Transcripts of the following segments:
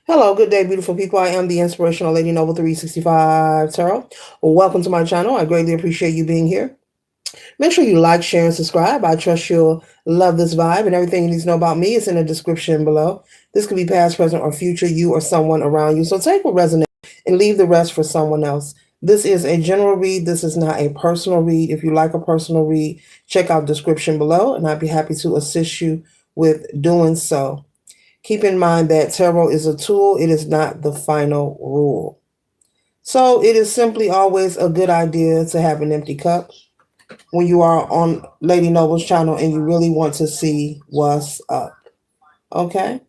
Hello, good day, beautiful people. I am the Inspirational Lady Noble 365 Tarot. Welcome to my channel. I greatly appreciate you being here. Make sure you like, share, and subscribe. I trust you'll love this vibe, and everything you need to know about me is in the description below. This could be past, present, or future, you or someone around you. So take what resonates and leave the rest for someone else. This is a general read. This is not a personal read. If you like a personal read, check out the description below, and I'd be happy to assist you with doing so. Keep in mind that tarot is a tool, it is not the final rule. So it is simply always a good idea to have an empty cup when you are on Lady Noble's channel and you really want to see what's up. Okay?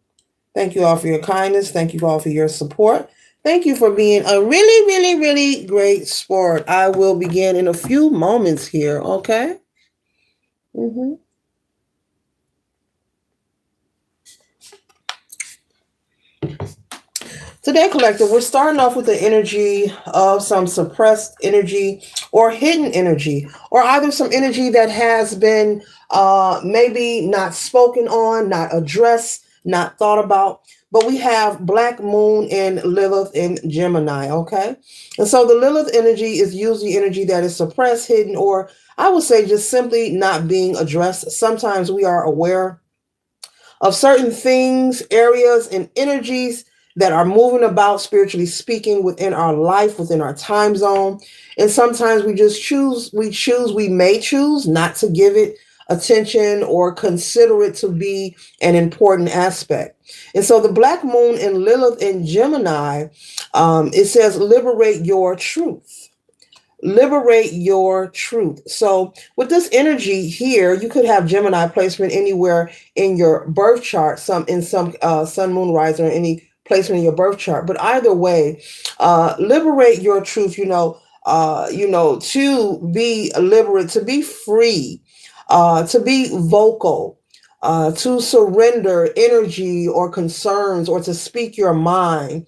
Thank you all for your kindness. Thank you all for your support. Thank you for being a really, really, really great sport. I will begin in a few moments here. Okay? Mm-hmm. Today, collective, we're starting off with the energy of some suppressed energy or hidden energy, or either some energy that has been maybe not spoken on, not addressed, not thought about. But we have Black Moon in Lilith in Gemini, okay? And so the Lilith energy is usually energy that is suppressed, hidden, or I would say just simply not being addressed. Sometimes we are aware of certain things, areas, and energies that are moving about spiritually speaking within our life, within our time zone. And sometimes we may choose not to give it attention or consider it to be an important aspect. And so the Black Moon in Lilith in Gemini, it says, liberate your truth. Liberate your truth. So with this energy here, you could have Gemini placement anywhere in your birth chart, some sun, moon, rising, or any placement in your birth chart. But either way, liberate your truth. To be liberate, to be free, to be vocal. To surrender energy or concerns, or to speak your mind,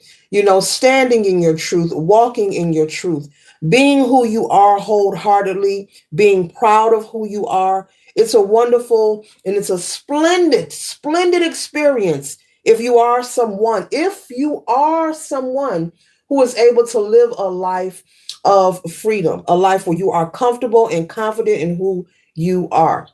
standing in your truth, walking in your truth, being who you are wholeheartedly, being proud of who you are. It's a wonderful and it's a splendid, splendid experience if you are someone who is able to live a life of freedom, a life where you are comfortable and confident in who you are.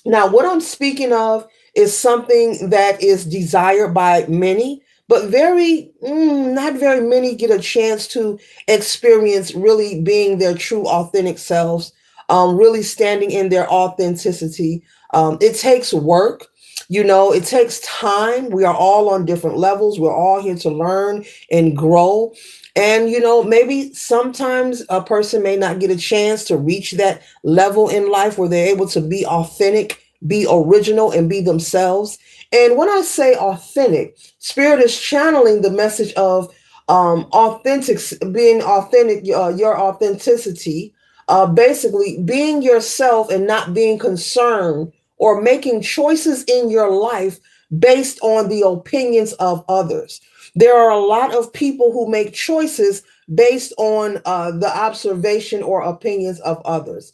Now, what I'm speaking of is something that is desired by many, but not very many get a chance to experience really being their true, authentic selves, really standing in their authenticity. It takes work. It takes time. We are all on different levels. We're all here to learn and grow. And, maybe sometimes a person may not get a chance to reach that level in life where they're able to be authentic, be original, and be themselves. And when I say authentic, Spirit is channeling the message of being authentic, your authenticity, basically being yourself and not being concerned or making choices in your life based on the opinions of others. There are a lot of people who make choices based on the observation or opinions of others.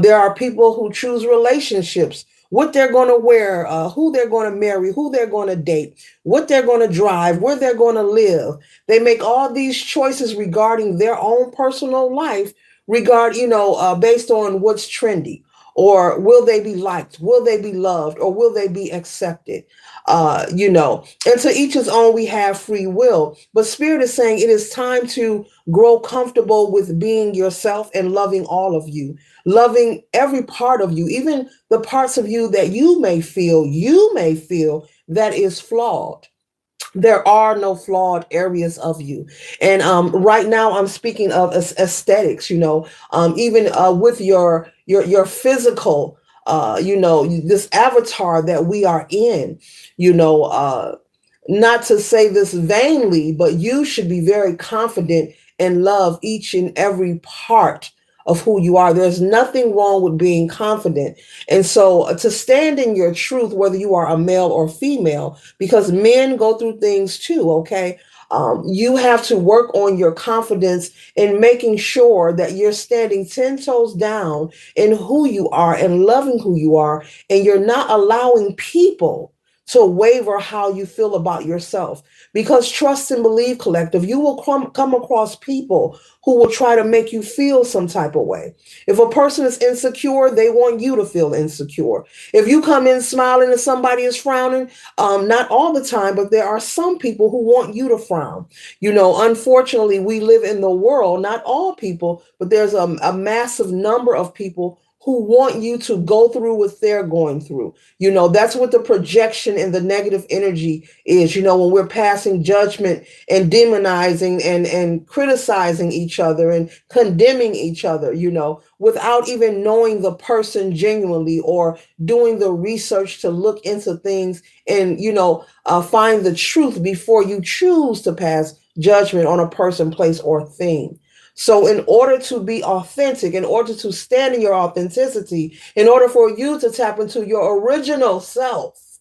There are people who choose relationships, what they're going to wear, who they're going to marry, who they're going to date, what they're going to drive, where they're going to live. They make all these choices regarding their own personal life, based on what's trendy. Or will they be liked? Will they be loved? Or will they be accepted? And to each his own, we have free will. But Spirit is saying it is time to grow comfortable with being yourself and loving all of you, loving every part of you, even the parts of you that you may feel that is flawed. There are no flawed areas of you. And right now I'm speaking of aesthetics, even with your physical, this avatar that we are in, not to say this vainly, but you should be very confident and love each and every part of who you are. There's nothing wrong with being confident. And so to stand in your truth, whether you are a male or female, because men go through things too, okay? You have to work on your confidence in making sure that you're standing 10 toes down in who you are and loving who you are. And you're not allowing people to waver how you feel about yourself. Because trust and believe collective, you will come across people who will try to make you feel some type of way. If a person is insecure, they want you to feel insecure. If you come in smiling and somebody is frowning, not all the time, but there are some people who want you to frown. Unfortunately, we live in the world, not all people, but there's a massive number of people who want you to go through what they're going through. That's what the projection and the negative energy is. When we're passing judgment and demonizing and criticizing each other and condemning each other, without even knowing the person genuinely or doing the research to look into things and, find the truth before you choose to pass judgment on a person, place, or thing. So, in order to be authentic, in order to stand in your authenticity, in order for you to tap into your original self,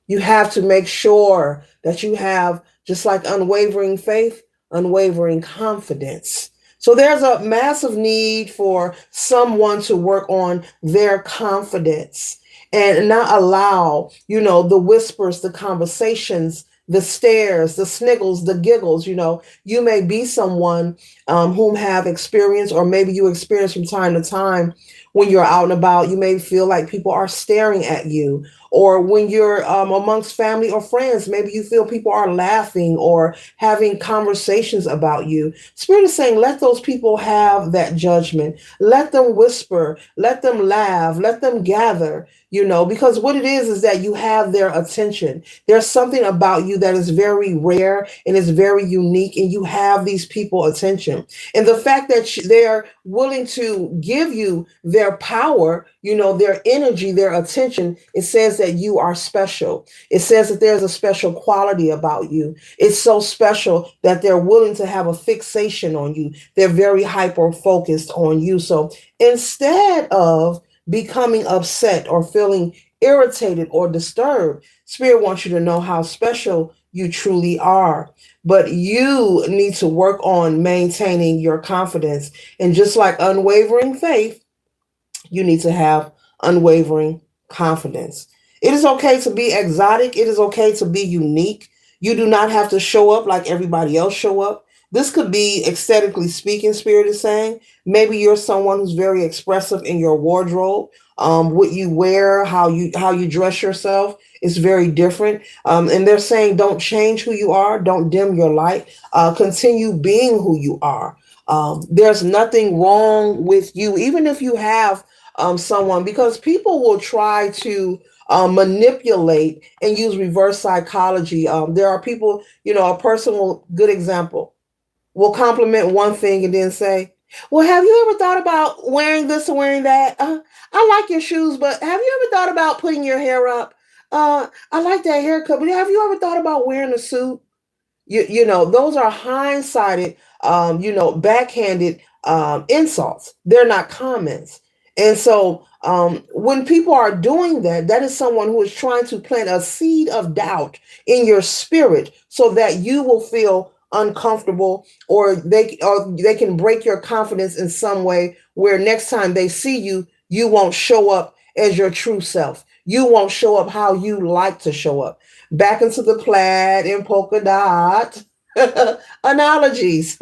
you have to make sure that you have, just like unwavering faith, unwavering confidence. So there's a massive need for someone to work on their confidence and not allow, the whispers, the conversations, the stares, the sniggles, the giggles. You may be someone whom have experience, or maybe you experience from time to time when you're out and about. You may feel like people are staring at you, or when you're amongst family or friends, maybe you feel people are laughing or having conversations about you. Spirit is saying, let those people have that judgment. Let them whisper, let them laugh, let them gather, because what it is that you have their attention. There's something about you that is very rare and is very unique, and you have these people attention. And the fact that they're willing to give you their power, their energy, their attention, it says that you are special. It says that there's a special quality about you. It's so special that they're willing to have a fixation on you. They're very hyper focused on you. So instead of becoming upset or feeling irritated or disturbed, Spirit wants you to know how special you truly are. But you need to work on maintaining your confidence. And just like unwavering faith, you need to have unwavering confidence. It is okay to be exotic. It is okay to be unique. You do not have to show up like everybody else show up. This could be aesthetically speaking, Spirit is saying. Maybe you're someone who's very expressive in your wardrobe. What you wear, how you dress yourself is very different. And they're saying don't change who you are. Don't dim your light. Continue being who you are. There's nothing wrong with you, even if you have someone, because people will try to manipulate and use reverse psychology. There are people, a person will, good example, will compliment one thing and then say, well, have you ever thought about wearing this or wearing that? I like your shoes, but have you ever thought about putting your hair up? I like that haircut, but have you ever thought about wearing a suit? Those are hindsighted, backhanded insults. They're not comments. And so when people are doing that, that is someone who is trying to plant a seed of doubt in your spirit so that you will feel uncomfortable, or they can break your confidence in some way where next time they see you, you won't show up as your true self. You won't show up how you like to show up. Back into the plaid and polka dot analogies.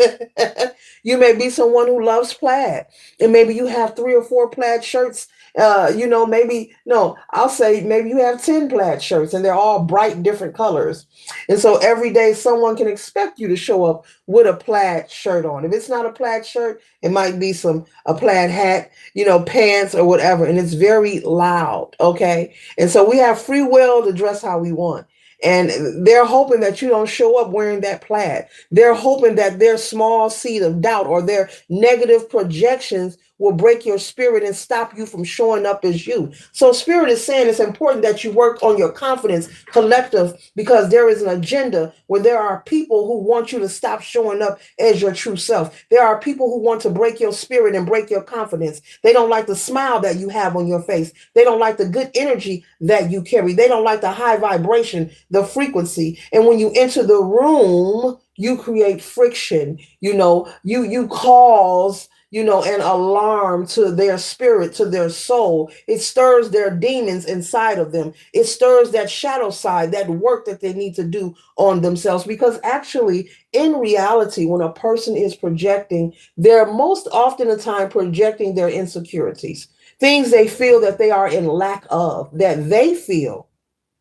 You may be someone who loves plaid, and maybe you have 3 or 4 plaid shirts. Maybe no, I'll say maybe you have 10 plaid shirts and they're all bright different colors. And so every day someone can expect you to show up with a plaid shirt on. If it's not a plaid shirt, it might be a plaid hat, pants or whatever. And it's very loud. Okay. And so we have free will to dress how we want. And they're hoping that you don't show up wearing that plaid. They're hoping that their small seed of doubt or their negative projections will break your spirit and stop you from showing up as you. So Spirit is saying it's important that you work on your confidence collective, because there is an agenda where there are people who want you to stop showing up as your true self. There are people who want to break your spirit and break your confidence. They don't like the smile that you have on your face. They don't like the good energy that you carry. They don't like the high vibration, the frequency. And when you enter the room, you create friction. You cause an alarm to their spirit, to their soul. It stirs their demons inside of them. It stirs that shadow side, that work that they need to do on themselves. Because actually, in reality, when a person is projecting, they're most often the time projecting their insecurities, things they feel that they are in lack of, that they feel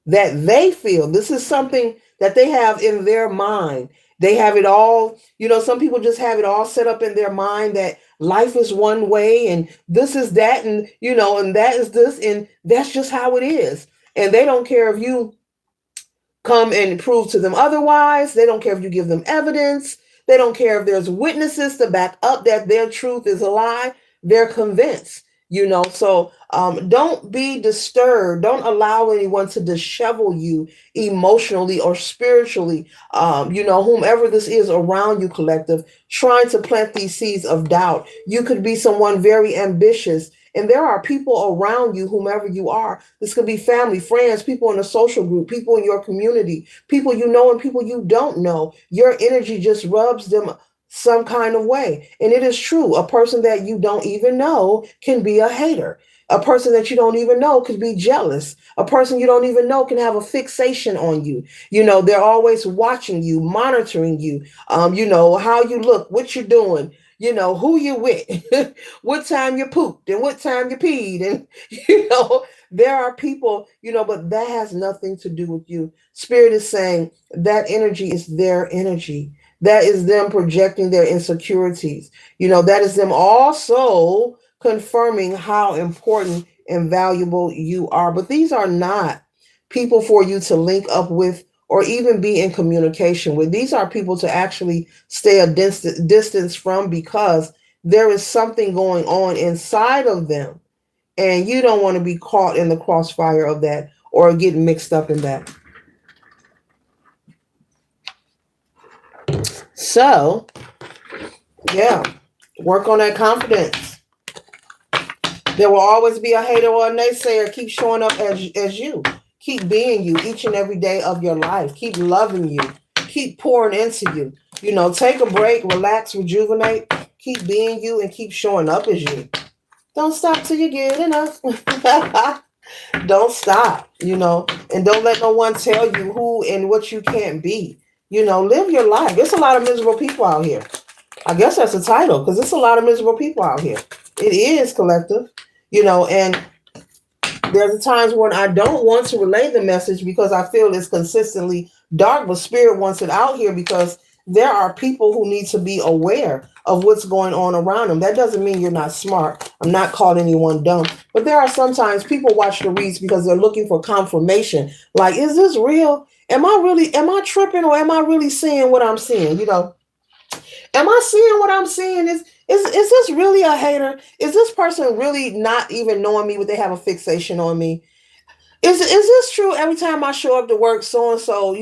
this is something that they have in their mind. They have it all, some people just have it all set up in their mind that life is one way and this is that, and and that is this, and that's just how it is. And they don't care if you come and prove to them otherwise. They don't care if you give them evidence. They don't care if there's witnesses to back up that their truth is a lie. They're convinced, So don't be disturbed. Don't allow anyone to dishevel you emotionally or spiritually. Whomever this is around you, collective, trying to plant these seeds of doubt. You could be someone very ambitious, and there are people around you, whomever you are. This could be family, friends, people in a social group, people in your community, people you know and people you don't know. Your energy just rubs them some kind of way. And it is true. A person that you don't even know can be a hater. A person that you don't even know could be jealous. A person you don't even know can have a fixation on you. They're always watching you, monitoring you, how you look, what you're doing, who you with, what time you pooped and what time you peed. And, there are people, but that has nothing to do with you. Spirit is saying that energy is their energy. That is them projecting their insecurities. That is them also confirming how important and valuable you are. But these are not people for you to link up with or even be in communication with. These are people to actually stay a distance from, because there is something going on inside of them. And you don't want to be caught in the crossfire of that or get mixed up in that. So, yeah, work on that confidence. There will always be a hater or a naysayer. Keep showing up as you. Keep being you each and every day of your life. Keep loving you. Keep pouring into you. Take a break, relax, rejuvenate. Keep being you and keep showing up as you. Don't stop till you get enough. Don't stop, and don't let no one tell you who and what you can't be. Live your life. There's a lot of miserable people out here. I guess that's the title, because there's a lot of miserable people out here. It is, collective, and there's times when I don't want to relay the message because I feel it's consistently dark, but spirit wants it out here because there are people who need to be aware of what's going on around them. That doesn't mean you're not smart. I'm not calling anyone dumb, but there are sometimes people watch the reads because they're looking for confirmation. Like, is this real? Am I tripping, or am I really seeing what I'm seeing? Am I seeing what I'm seeing? Is this really a hater? Is this person really not even knowing me, but they have a fixation on me? Is this true? Every time I show up to work, so and so,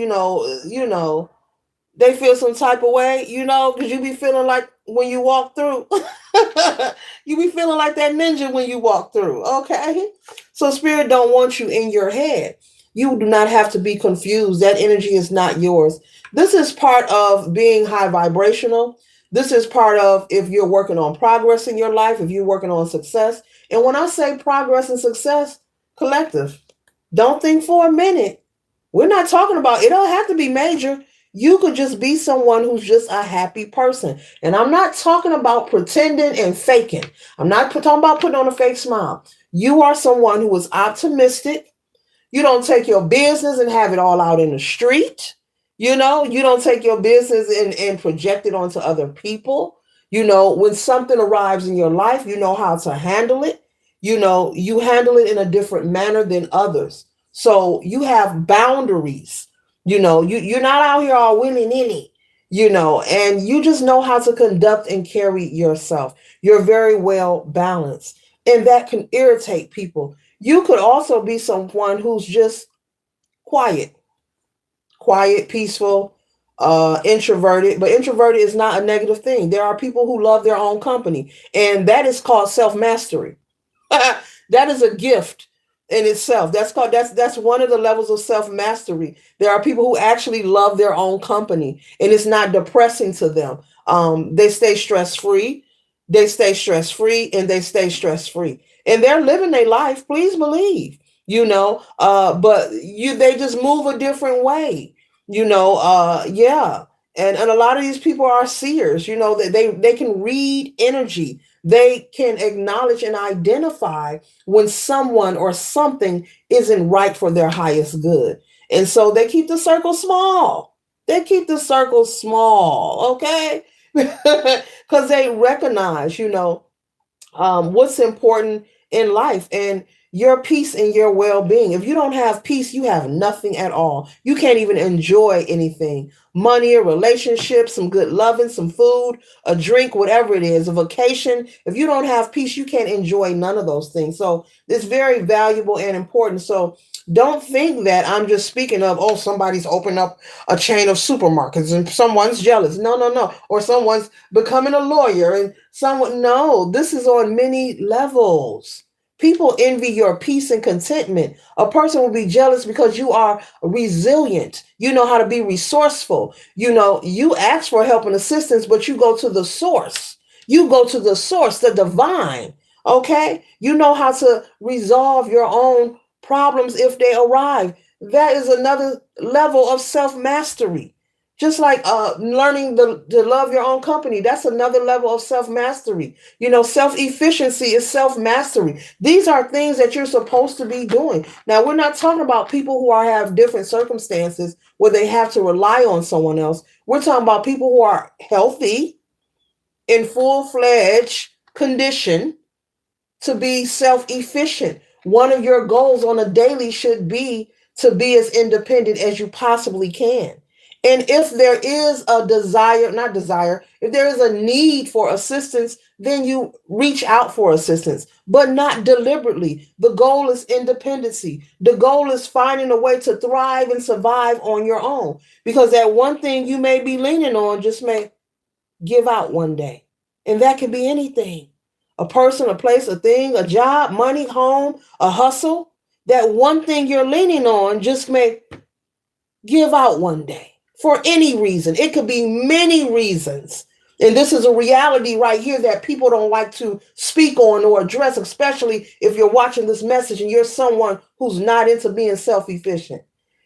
they feel some type of way, because you be feeling like when you walk through, you be feeling like that ninja when you walk through. Okay, so spirit don't want you in your head. You do not have to be confused. That energy is not yours. This is part of being high vibrational. This is part of if you're working on progress in your life, if you're working on success. And when I say progress and success, collective, don't think for a minute. We're not talking about, it don't have to be major. You could just be someone who's just a happy person. And I'm not talking about pretending and faking. I'm not talking about putting on a fake smile. You are someone who is optimistic. You don't take your business and have it all out in the street. You don't take your business and project it onto other people. When something arrives in your life, you know how to handle it. You handle it in a different manner than others. So you have boundaries. You're not out here all willy-nilly, and you just know how to conduct and carry yourself. You're very well balanced, and that can irritate people. You could also be someone who's just quiet, peaceful, introverted. But introverted is not a negative thing. There are people who love their own company, and that is called self-mastery. That is a gift in itself. That's one of the levels of self-mastery. There are people who actually love their own company, and it's not depressing to them. They stay stress-free. They stay stress free and they stay stress free. And they're living their life, please believe, but they just move a different way, yeah. And a lot of these people are seers, they can read energy. They can acknowledge and identify when someone or something isn't right for their highest good. And so they keep the circle small. They keep the circle small, okay? Because they recognize, what's important in life and your peace and your well-being. If you don't have peace, you have nothing at all. You can't even enjoy anything. Money, a relationship, some good loving, some food, a drink, whatever it is, a vacation. If you don't have peace, you can't enjoy none of those things. So it's very valuable and important. So don't think that I'm just speaking of, oh, somebody's opened up a chain of supermarkets and someone's jealous. No, no, no. Or someone's becoming a lawyer and someone, no, this is on many levels. People envy your peace and contentment. A person will be jealous because you are resilient. You know how to be resourceful. You ask for help and assistance, but you go to the source. You go to the source, the divine. Okay? You know how to resolve your own problems if they arrive. That is another level of self mastery. Just like learning to love your own company, that's another level of self mastery. Self efficiency is self mastery. These are things that you're supposed to be doing. Now, we're not talking about people who have different circumstances where they have to rely on someone else. We're talking about people who are healthy, in full fledged condition, to be self efficient. One of your goals on a daily should be to be as independent as you possibly can. And if there is a desire, not desire, if there is a need for assistance, then you reach out for assistance, but not deliberately. The goal is independency. The goal is finding a way to thrive and survive on your own, because that one thing you may be leaning on just may give out one day. And that can be anything: a person, a place, a thing, a job, money, home, a hustle. That one thing you're leaning on just may give out one day for any reason. It could be many reasons. And this is a reality right here that people don't like to speak on or address, especially if you're watching this message and you're someone who's not into being self efficient.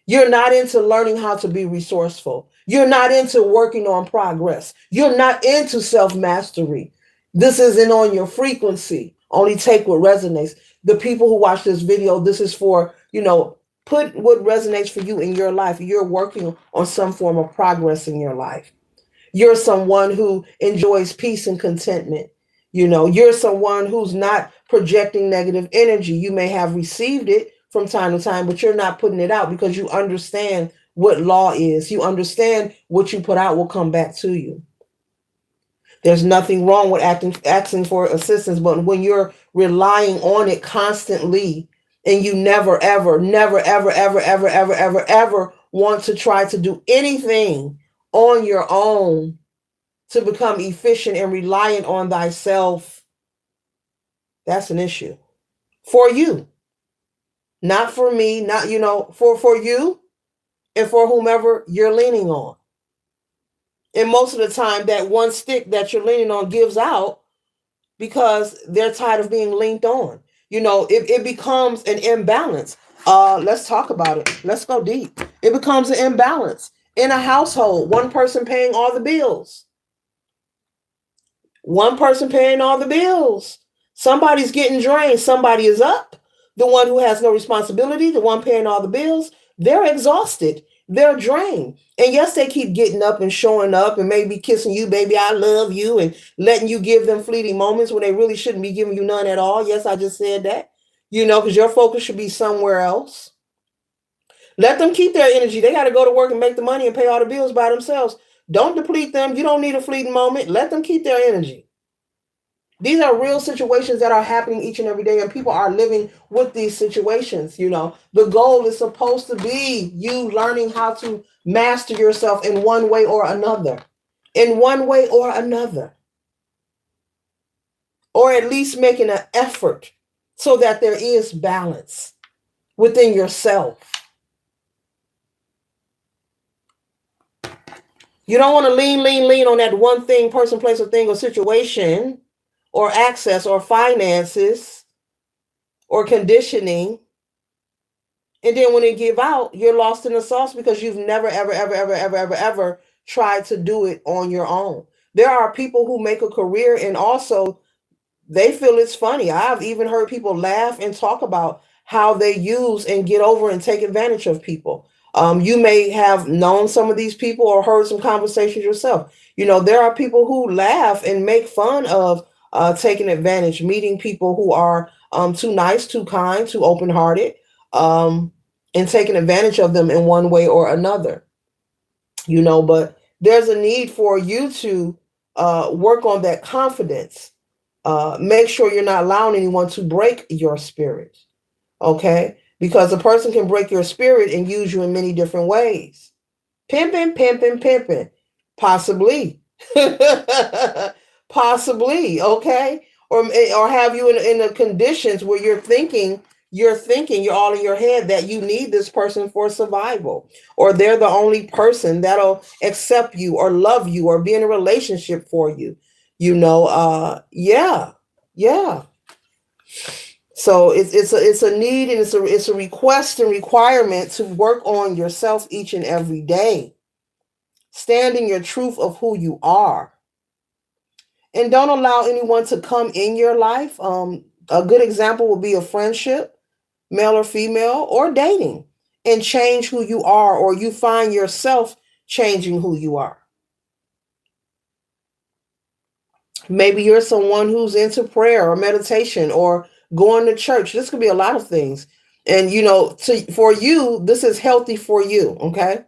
You're not into learning how to be resourceful. You're not into working on progress. You're not into self mastery. This isn't on your frequency. Only take what resonates. The people who watch this video, this is for, put what resonates for you in your life. You're working on some form of progress in your life. You're someone who enjoys peace and contentment. You're someone who's not projecting negative energy. You may have received it from time to time, but you're not putting it out because you understand what law is. You understand what you put out will come back to you. There's nothing wrong with asking for assistance, but when you're relying on it constantly and you never, ever, never, ever, ever, ever, ever, ever, ever want to try to do anything on your own to become efficient and reliant on thyself, that's an issue for you, not for me, not, for you and for whomever you're leaning on. And most of the time, that one stick that you're leaning on gives out because they're tired of being leaned on. It becomes an imbalance. Let's talk about it. Let's go deep. It becomes an imbalance in a household. One person paying all the bills. One person paying all the bills. Somebody's getting drained. Somebody is up. The one who has no responsibility, the one paying all the bills, they're exhausted. They're drained. And yes, they keep getting up and showing up and maybe kissing you, baby, I love you, and letting you give them fleeting moments when they really shouldn't be giving you none at all. Yes, I just said that, because your focus should be somewhere else. Let them keep their energy. They got to go to work and make the money and pay all the bills by themselves. Don't deplete them. You don't need a fleeting moment. Let them keep their energy. These are real situations that are happening each and every day, and people are living with these situations. The goal is supposed to be you learning how to master yourself in one way or another, or at least making an effort so that there is balance within yourself. You don't want to lean on that one thing, person, place, or thing, or situation or access or finances or conditioning. And then when they give out, you're lost in the sauce because you've never, ever, ever, ever, ever, ever, ever tried to do it on your own. There are people who make a career and also they feel it's funny. I've even heard people laugh and talk about how they use and get over and take advantage of people. You may have known some of these people or heard some conversations yourself. There are people who laugh and make fun of taking advantage, meeting people who are too nice, too kind, too open hearted, um, and taking advantage of them in one way or another. But there's a need for you to work on that confidence. Make sure you're not allowing anyone to break your spirit. Okay? Because a person can break your spirit and use you in many different ways. Pimping, pimping, pimping. Possibly. Possibly, okay? Or have you in the conditions where you're all in your head that you need this person for survival, or they're the only person that'll accept you or love you or be in a relationship for you. Yeah. Yeah. So it's a need, and it's a request and requirement to work on yourself each and every day. Stand in your truth of who you are. And don't allow anyone to come in your life. A good example would be a friendship, male or female, or dating, and change who you are, or you find yourself changing who you are. Maybe you're someone who's into prayer or meditation or going to church. This could be a lot of things. And for you, this is healthy for you. Okay.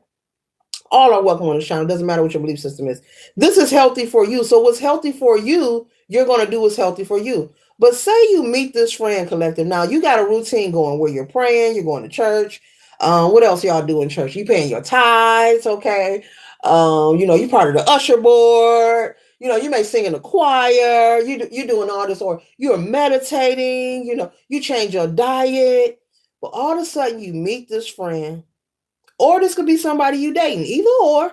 All are welcome on the channel. It doesn't matter what your belief system is. This is healthy for you. So what's healthy for you, you're going to do what's healthy for you. But say you meet this friend collective. Now you got a routine going where you're praying, you're going to church. What else y'all do in church? You paying your tithes, okay? You're part of the usher board. You may sing in the choir. You're doing all this, or you're meditating. You change your diet. But all of a sudden you meet this friend, or this could be somebody you dating, either or,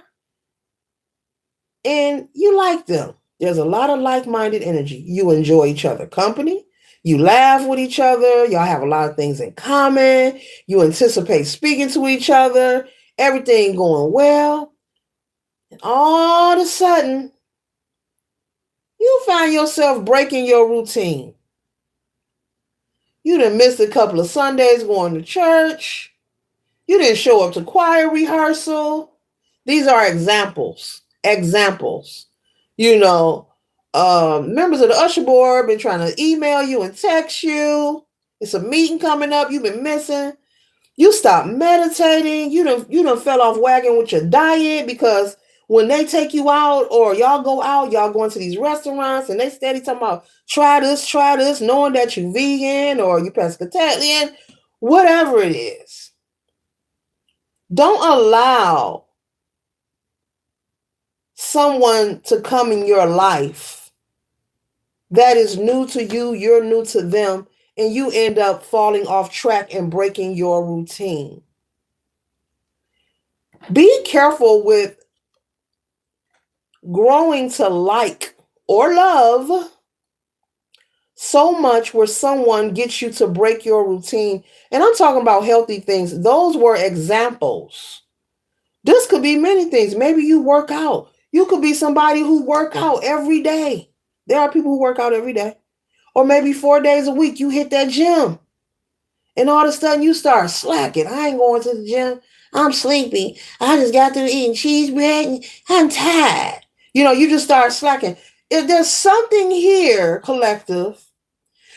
and you like them. There's a lot of like-minded energy. You enjoy each other company. You laugh with each other. Y'all have a lot of things in common. You anticipate speaking to each other. Everything going well. And all of a sudden, you find yourself breaking your routine. You done missed a couple of Sundays going to church. You didn't show up to choir rehearsal. These are examples. Examples. Members of the usher board been trying to email you and text you. It's a meeting coming up you've been missing. You stop meditating. You done fell off wagon with your diet, because when they take you out or y'all go out, y'all going to these restaurants and they steady talking about try this, knowing that you vegan or you pescatarian, whatever it is. Don't allow someone to come in your life that is new to you, you're new to them, and you end up falling off track and breaking your routine. Be careful with growing to like or love so much where someone gets you to break your routine. And I'm talking about healthy things. Those were examples. This could be many things. Maybe you work out. You could be somebody who work out every day. There are people who work out every day. Or maybe 4 days a week you hit that gym. And all of a sudden you start slacking. I ain't going to the gym. I'm sleepy. I just got through eating cheese bread and I'm tired. You just start slacking. If there's something here, collective,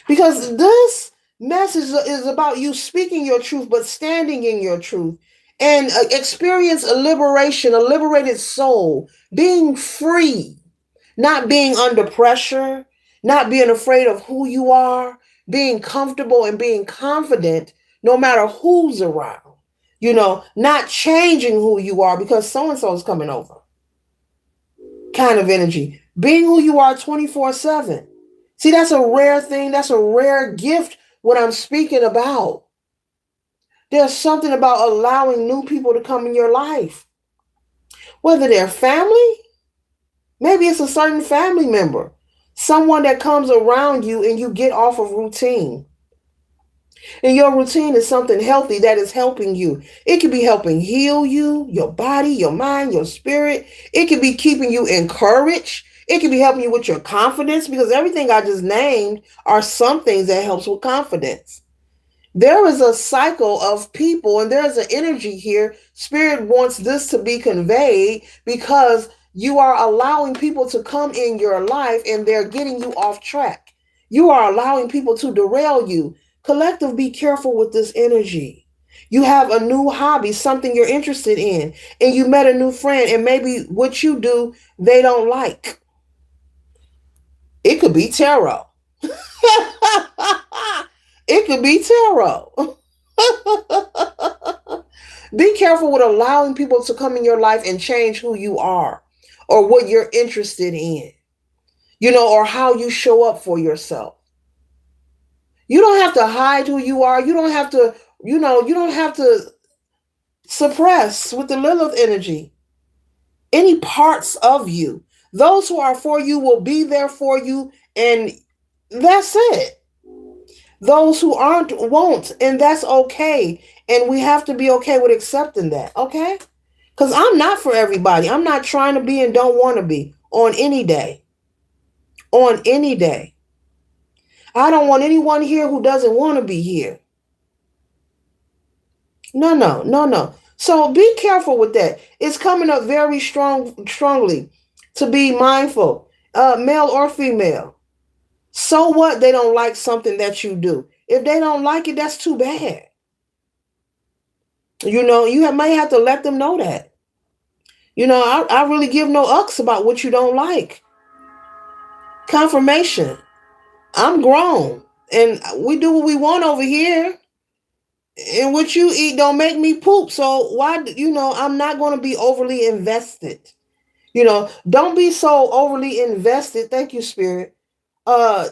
because this message is about you speaking your truth, but standing in your truth, and experience a liberation, a liberated soul, being free, not being under pressure, not being afraid of who you are, being comfortable and being confident no matter who's around. Not changing who you are because so and so is coming over. Kind of energy. Being who you are 24/7. See, that's a rare thing. That's a rare gift, what I'm speaking about. There's something about allowing new people to come in your life. Whether they're family, maybe it's a certain family member. Someone that comes around you and you get off of routine. And your routine is something healthy that is helping you. It could be helping heal you, your body, your mind, your spirit. It could be keeping you encouraged. It could be helping you with your confidence because everything I just named are some things that helps with confidence. There is a cycle of people and there's an energy here. Spirit wants this to be conveyed because you are allowing people to come in your life and they're getting you off track. You are allowing people to derail you. Collective, be careful with this energy. You have a new hobby, something you're interested in, and you met a new friend, and maybe what you do they don't like. It could be tarot. It could be tarot. Be careful with allowing people to come in your life and change who you are or what you're interested in, or how you show up for yourself. You don't have to hide who you are. You don't have to, you don't have to suppress with the Lilith energy any parts of you. Those who are for you will be there for you, and that's it. Those who aren't won't, and that's okay. And we have to be okay with accepting that, okay? Because I'm not for everybody. I'm not trying to be and don't want to be on any day. On any day. I don't want anyone here who doesn't want to be here. No, no, no, no. So be careful with that. It's coming up very strongly to be mindful, male or female. So what? They don't like something that you do. If they don't like it, that's too bad. You may have to let them know that. I really give no ucks about what you don't like. Confirmation. I'm grown and we do what we want over here. And what you eat don't make me poop. So why, I'm not going to be overly invested. Don't be so overly invested. Thank you, Spirit. Uh,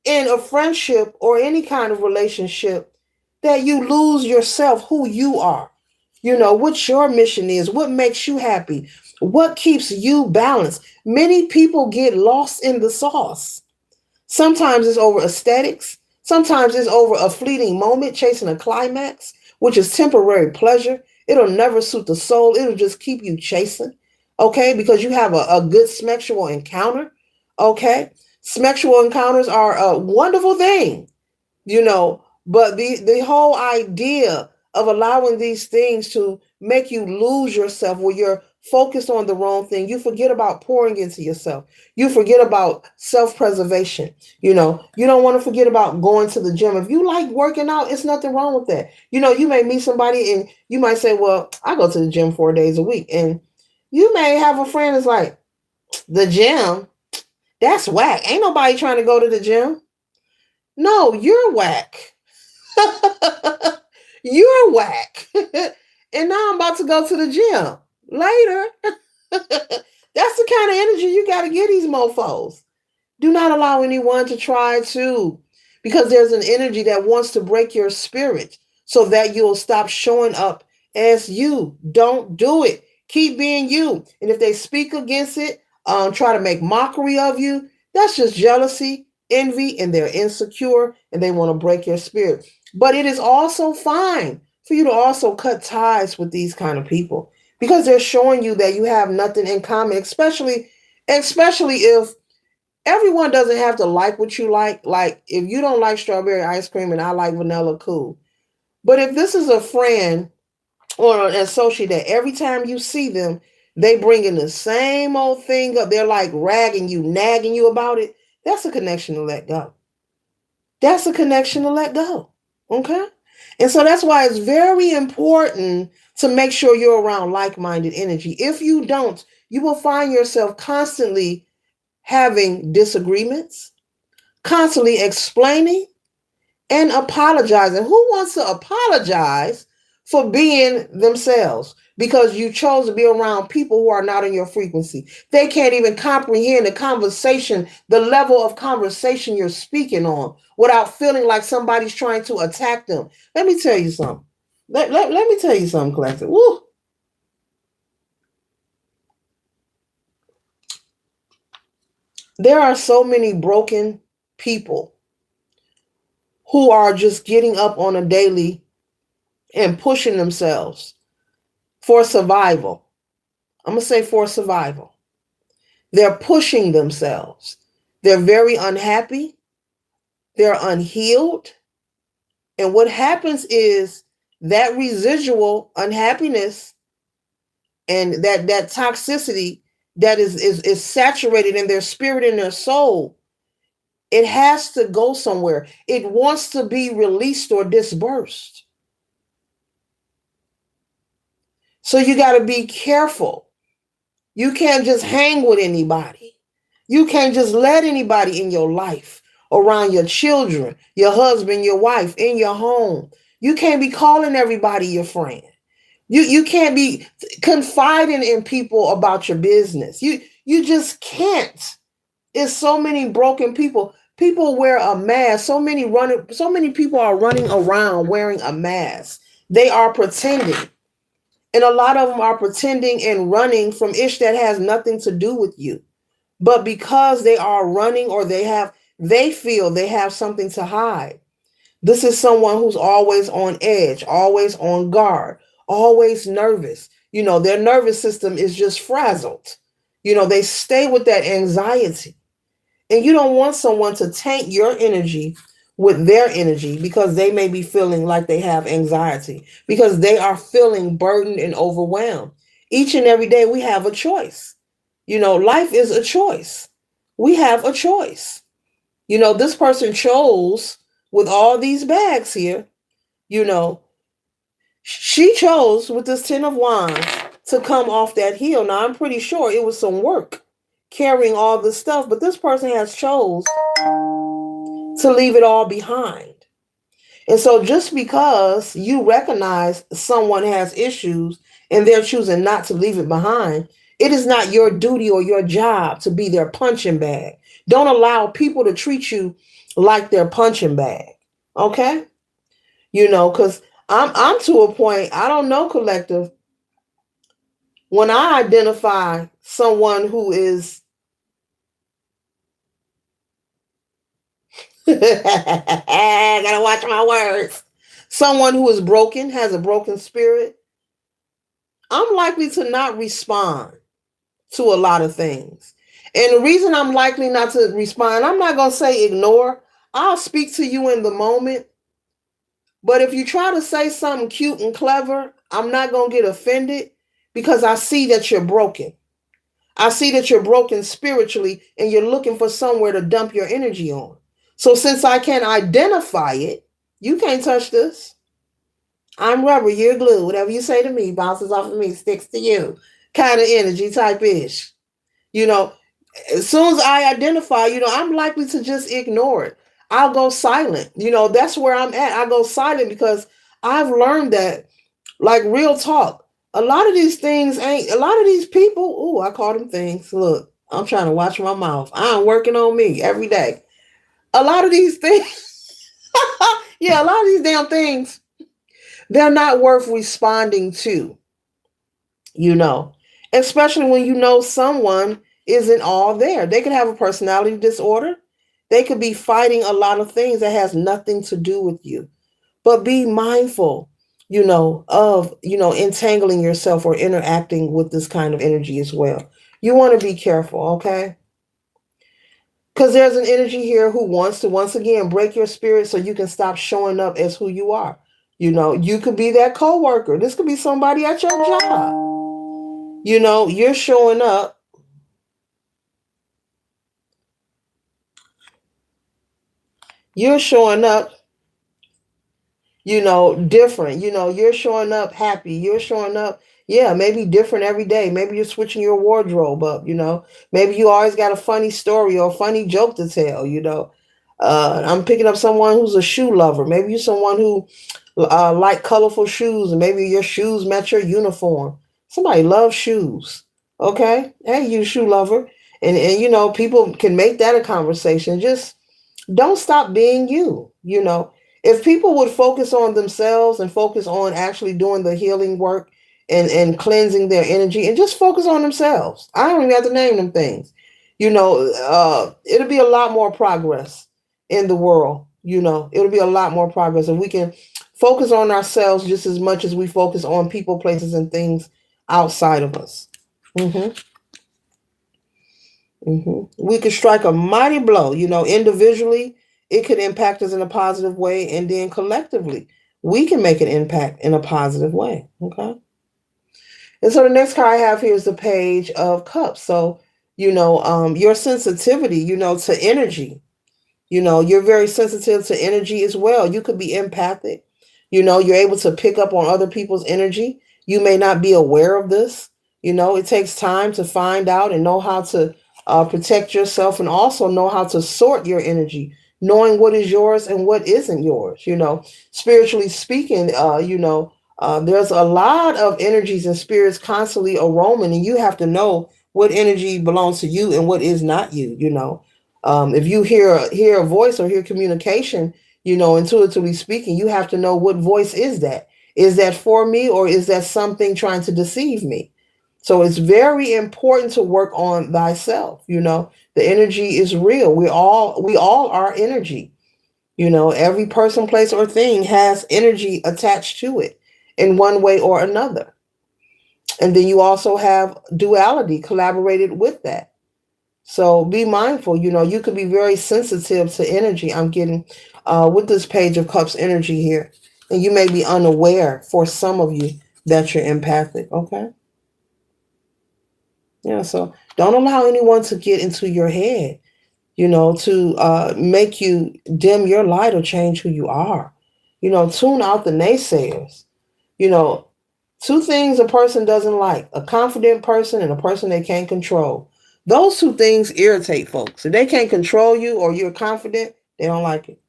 in a friendship or any kind of relationship that you lose yourself, who you are. What your mission is, what makes you happy, what keeps you balanced. Many people get lost in the sauce. Sometimes it's over aesthetics. Sometimes it's over a fleeting moment, chasing a climax, which is temporary pleasure. It'll never suit the soul. It'll just keep you chasing, okay? Because you have a good sexual encounter, okay? Sexual encounters are a wonderful thing, but the whole idea of allowing these things to make you lose yourself where you're focused on the wrong thing. You forget about pouring into yourself. You forget about self-preservation. You don't want to forget about going to the gym. If you like working out, it's nothing wrong with that. You may meet somebody and you might say, well, I go to the gym 4 days a week. And you may have a friend that's like, the gym, that's whack. Ain't nobody trying to go to the gym. No, you're whack. You're whack. And now I'm about to go to the gym later. That's the kind of energy you got to get these mofos. Do not allow anyone to try to, because there's an energy that wants to break your spirit so that you'll stop showing up as you. Don't do it. Keep being you. And if they speak against it, try to make mockery of you, that's just jealousy, envy, and they're insecure and they want to break your spirit. But it is also fine for you to also cut ties with these kind of people because they're showing you that you have nothing in common, especially if everyone doesn't have to like what you like. Like if you don't like strawberry ice cream and I like vanilla, cool. But if this is a friend or an associate that every time you see them, they bring in the same old thing up, they're like ragging you, nagging you about it, that's a connection to let go. That's a connection to let go. Okay? And so that's why it's very important to make sure you're around like-minded energy. If you don't, you will find yourself constantly having disagreements, constantly explaining and apologizing. Who wants to apologize for being themselves? Because you chose to be around people who are not in your frequency. They can't even comprehend the conversation, the level of conversation you're speaking on without feeling like somebody's trying to attack them. Let me tell you something. Let me tell you something, collective. Woo. There are so many broken people who are just getting up on a daily and pushing themselves for survival. I'm going to say for survival. They're pushing themselves. They're very unhappy. They're unhealed. And what happens is that residual unhappiness and that toxicity that is saturated in their spirit and their soul, it has to go somewhere. It wants to be released or dispersed. So you got to be careful. You can't just hang with anybody. You can't just let anybody in your life, around your children, your husband, your wife, in your home. You can't be calling everybody your friend. You can't be confiding in people about your business. You just can't. It's so many broken people. People wear a mask. So many people are running around wearing a mask. They are pretending. And a lot of them are pretending and running from ish that has nothing to do with you. But because they are running or they feel they have something to hide. This is someone who's always on edge, always on guard, always nervous. Their nervous system is just frazzled. They stay with that anxiety. And you don't want someone to taint your energy with their energy because they may be feeling like they have anxiety, because they are feeling burdened and overwhelmed. Each and every day we have a choice. Life is a choice. We have a choice. This person chose with all these bags here, you know, she chose with this 10 of wands to come off that hill. Now, I'm pretty sure it was some work carrying all this stuff, but this person has chose to leave it all behind. And so just because you recognize someone has issues and they're choosing not to leave it behind, it is not your duty or your job to be their punching bag. Don't allow people to treat you like their punching bag. Okay? Because I'm to a point, I don't know, collective. When I identify someone who is I gotta watch my words. Someone who is broken, has a broken spirit, I'm likely to not respond to a lot of things. And the reason I'm likely not to respond, I'm not going to say ignore. I'll speak to you in the moment. But if you try to say something cute and clever, I'm not going to get offended because I see that you're broken. I see that you're broken spiritually and you're looking for somewhere to dump your energy on. So since I can identify it, you can't touch this. I'm rubber, you're glue. Whatever you say to me bounces off of me, sticks to you. Kind of energy type ish. You know, as soon as I identify, I'm likely to just ignore it. I'll go silent. That's where I'm at. I go silent because I've learned that, like, real talk. A lot of these things ain't, a lot of these people, I call them things. Look, I'm trying to watch my mouth. I'm working on me every day. A lot of these things, yeah, a lot of these damn things, they're not worth responding to, especially when someone isn't all there. They could have a personality disorder. They could be fighting a lot of things that has nothing to do with you. But be mindful, of, entangling yourself or interacting with this kind of energy as well. You want to be careful, okay? Because there's an energy here who wants to, once again, break your spirit so you can stop showing up as who you are. You could be that coworker. This could be somebody at your job. You're showing up. You're showing up, different. You're showing up happy. You're showing up, yeah, maybe different every day. Maybe you're switching your wardrobe up, Maybe you always got a funny story or a funny joke to tell. I'm picking up someone who's a shoe lover. Maybe you're someone who like colorful shoes, and maybe your shoes match your uniform. Somebody loves shoes. Okay. Hey, you shoe lover. And people can make that a conversation. Just don't stop being you. If people would focus on themselves and focus on actually doing the healing work and cleansing their energy and just focus on themselves. I don't even have to name them things. It'll be a lot more progress in the world. It'll be a lot more progress, and we can focus on ourselves just as much as we focus on people, places, and things outside of us. hmm We could strike a mighty blow. Individually, it could impact us in a positive way, and then collectively, we can make an impact in a positive way. Okay. And so the next card I have here is the Page of Cups. So, your sensitivity, to energy. You're very sensitive to energy as well. You could be empathic. You're able to pick up on other people's energy. You may not be aware of this. It takes time to find out and know how to protect yourself, and also know how to sort your energy, knowing what is yours and what isn't yours. Spiritually speaking, there's a lot of energies and spirits constantly roaming, and you have to know what energy belongs to you and what is not you. If you hear a voice or hear communication, intuitively speaking, you have to know what voice is that. Is that for me, or is that something trying to deceive me? So it's very important to work on thyself. The energy is real. We all are energy. Every person, place, or thing has energy attached to it in one way or another. And then you also have duality collaborated with that. So be mindful. You can be very sensitive to energy. I'm getting with this Page of Cups energy here. And you may be unaware, for some of you, that you're empathic. Okay. Yeah. So don't allow anyone to get into your head, to make you dim your light or change who you are. Tune out the naysayers. You know, Two things a person doesn't like: a confident person and a person they can't control. Those two things irritate folks. If they can't control you or you're confident, they don't like it.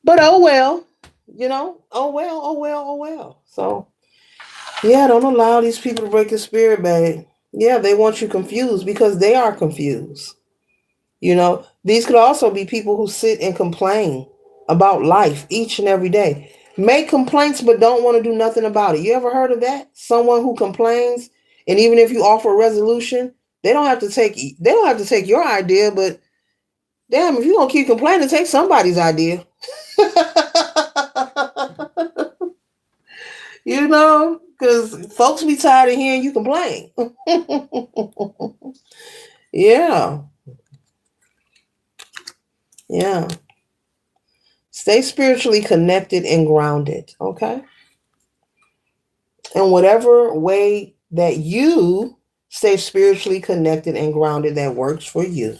But oh well, oh well, oh well, oh well. So, yeah, don't allow these people to break your spirit, babe. Yeah, they want you confused because they are confused. These could also be people who sit and complain about life each and every day. Make complaints but don't want to do nothing about it. You ever heard of that? Someone who complains, and even if you offer a resolution, they don't have to take your idea, but damn, if you're gonna keep complaining, take somebody's idea. Because folks be tired of hearing you complain. Yeah, yeah. Stay spiritually connected and grounded, okay? In whatever way that you stay spiritually connected and grounded that works for you.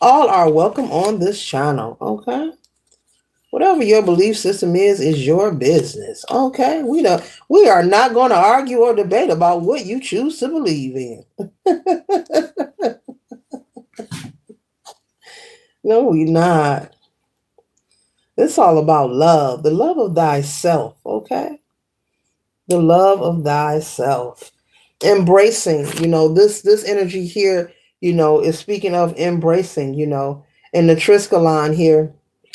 All are welcome on this channel, okay? Whatever your belief system is your business, okay? We are not going to argue or debate about what you choose to believe in. No, we're not. It's all about love, the love of thyself, okay? The love of thyself. Embracing, this energy here, is speaking of embracing, and the Triskaline here,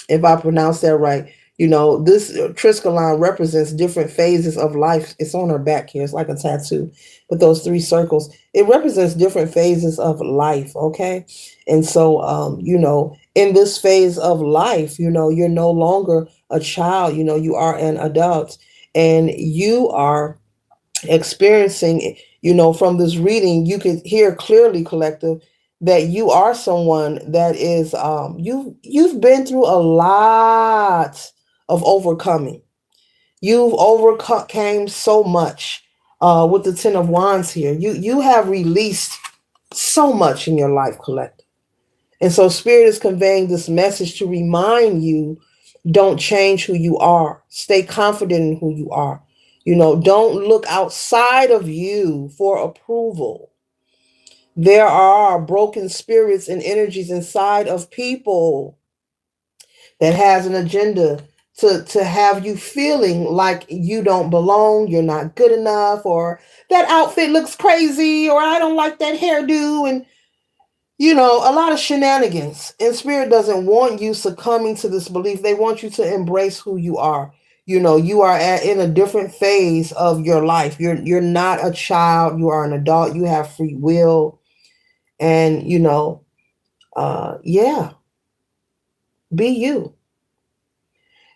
if I pronounce that right, this Triskaline represents different phases of life. It's on her back here. It's like a tattoo. But those three circles, it represents different phases of life. Okay. And so, in this phase of life, you're no longer a child, you are an adult, and you are experiencing, from this reading, you could hear clearly, collective, that you are someone that is you've been through a lot of overcoming. You've overcame so much with the Ten of Wands here. You have released so much in your life, collective. And so spirit is conveying this message to remind you: don't change who you are. Stay confident in who you are. Don't look outside of you for approval. There are broken spirits and energies inside of people that has an agenda to have you feeling like you don't belong, you're not good enough, or that outfit looks crazy, or I don't like that hairdo, and a lot of shenanigans. And spirit doesn't want you succumbing to this belief. They want you to embrace who you are. You are in a different phase of your life. You're not a child. You are an adult. You have free will, and yeah, be you.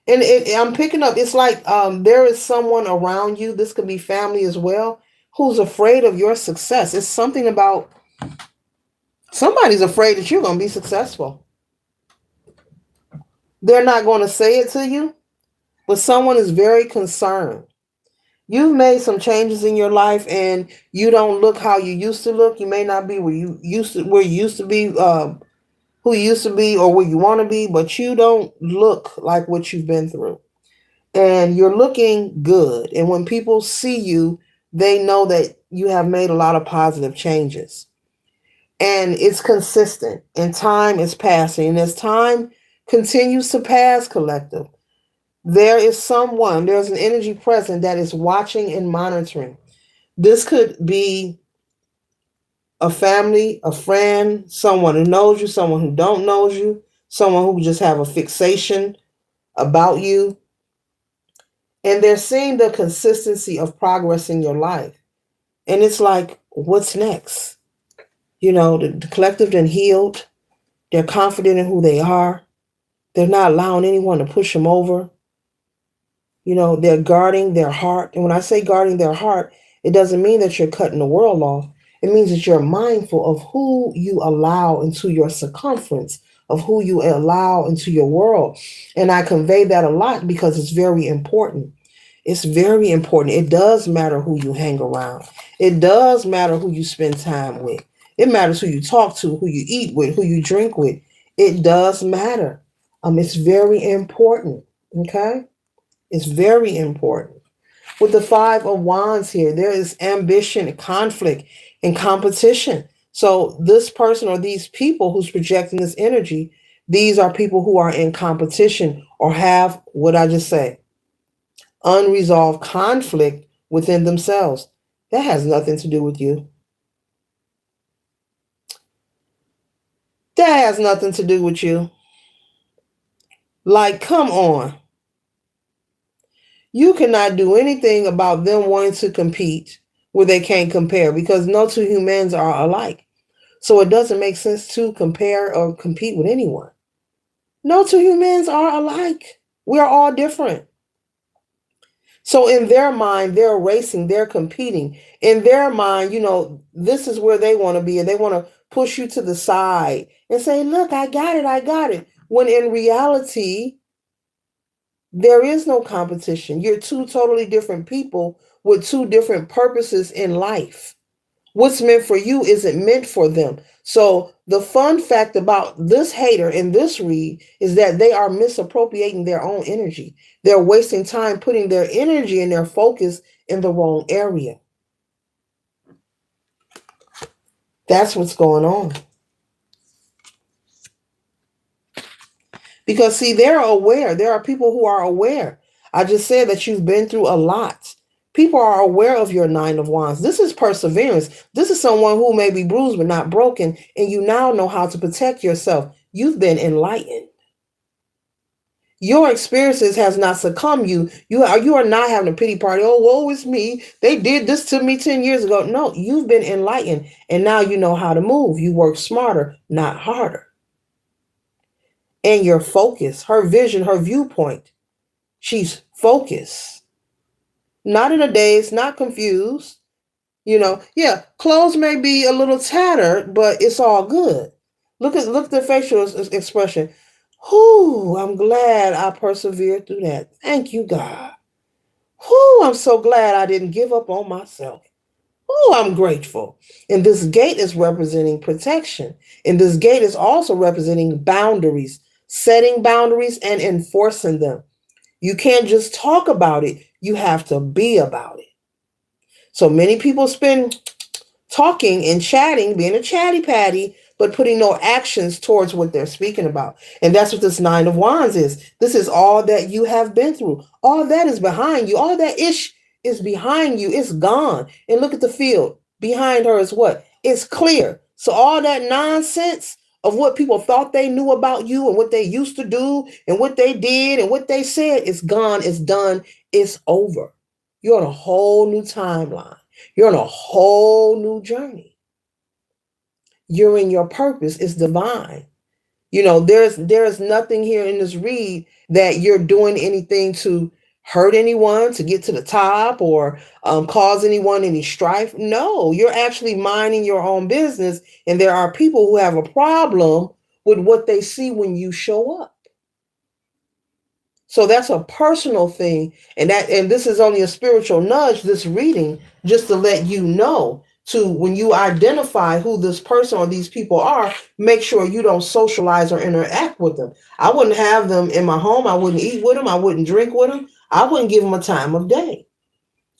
And I'm picking up. It's like there is someone around you. This could be family as well, who's afraid of your success. It's something about somebody's afraid that you're going to be successful. They're not going to say it to you, but someone is very concerned. You've made some changes in your life, and you don't look how you used to look. You may not be where you used to be, who you used to be, or where you want to be, but you don't look like what you've been through. And you're looking good. And when people see you, they know that you have made a lot of positive changes. And it's consistent, and time is passing. And as time continues to pass, collective, there's an energy present that is watching and monitoring. This could be a family, a friend, someone who knows you, someone who don't know you, someone who just have a fixation about you. And they're seeing the consistency of progress in your life. And it's like, what's next? The collective then healed. They're confident in who they are. They're not allowing anyone to push them over. They're guarding their heart. And when I say guarding their heart, it doesn't mean that you're cutting the world off. It means that you're mindful of who you allow into your circumference, of who you allow into your world. And I convey that a lot because it's very important. It's very important. It does matter who you hang around. It does matter who you spend time with. It matters who you talk to, who you eat with, who you drink with. It does matter. It's very important. Okay? It's very important. With the Five of Wands here, there is ambition, conflict, and competition. So this person or these people who's projecting this energy, these are people who are in competition or have, what I just say, unresolved conflict within themselves. That has nothing to do with you. That has nothing to do with you. Like, come on. You cannot do anything about them wanting to compete where they can't compare, because no two humans are alike. So it doesn't make sense to compare or compete with anyone. No two humans are alike. We are all different. So in their mind, they're racing, they're competing. In their mind, this is where they want to be, and they want to push you to the side and say, look, I got it, I got it. When in reality, there is no competition. You're two totally different people with two different purposes in life. What's meant for you isn't meant for them. So the fun fact about this hater in this read is that they are misappropriating their own energy. They're wasting time putting their energy and their focus in the wrong area. That's what's going on. Because, see, they're aware. There are people who are aware. I just said that you've been through a lot. People are aware of your Nine of Wands. This is perseverance. This is someone who may be bruised but not broken, and you now know how to protect yourself. You've been enlightened. Your experiences has not succumbed you. You are not having a pity party. Oh, woe is me. They did this to me 10 years ago. No, you've been enlightened, and now you know how to move. You work smarter, not harder. And your focus, her vision, her viewpoint. She's focused. Not in a daze, not confused. Yeah, clothes may be a little tattered, but it's all good. Look at the facial expression. Whoo, I'm glad I persevered through that. Thank you, God. Whoo, I'm so glad I didn't give up on myself. Oh, I'm grateful. And this gate is representing protection. And this gate is also representing boundaries, setting boundaries and enforcing them. You can't just talk about it. You have to be about it. So many people spend talking and chatting, being a chatty patty, but putting no actions towards what they're speaking about. And that's what this Nine of Wands is. This is all that you have been through. All that is behind you. All that ish is behind you. It's gone. And look at the field. Behind her is what? It's clear. So all that nonsense, of what people thought they knew about you and what they used to do and what they did and what they said. It's gone, it's done, it's over. You're on a whole new timeline. You're on a whole new journey. You're in your purpose. It's divine. There's nothing here in this read that you're doing anything to hurt anyone, to get to the top, or cause anyone any strife. No, you're actually minding your own business, and there are people who have a problem with what they see when you show up. So that's a personal thing, and this is only a spiritual nudge, this reading, just to let you know, to when you identify who this person or these people are, make sure you don't socialize or interact with them. I wouldn't have them in my home. I wouldn't eat with them. I wouldn't drink with them. I wouldn't give them a time of day,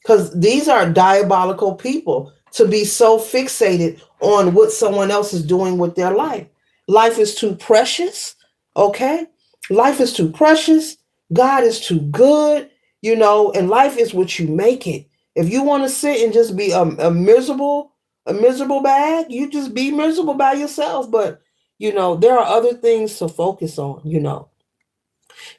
because these are diabolical people to be so fixated on what someone else is doing with their life. Life is too precious. Okay. Life is too precious. God is too good, and life is what you make it. If you want to sit and just be a miserable bag, you just be miserable by yourself. But, there are other things to focus on.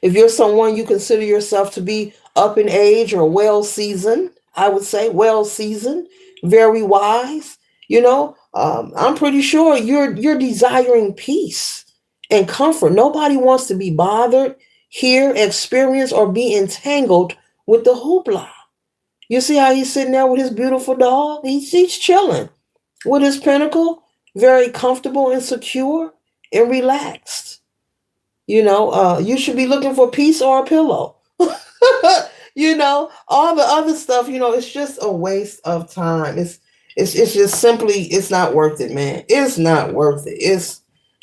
If you're someone you consider yourself to be up in age or well seasoned, I would say well seasoned, very wise, I'm pretty sure you're desiring peace and comfort. Nobody wants to be bothered, hear, experience, or be entangled with the hoopla. You see how he's sitting there with his beautiful dog? He's chilling with his pinnacle, very comfortable and secure and relaxed. You should be looking for peace or a pillow. All the other stuff, it's just a waste of time. It's just simply, it's not worth it, man. It's not worth it.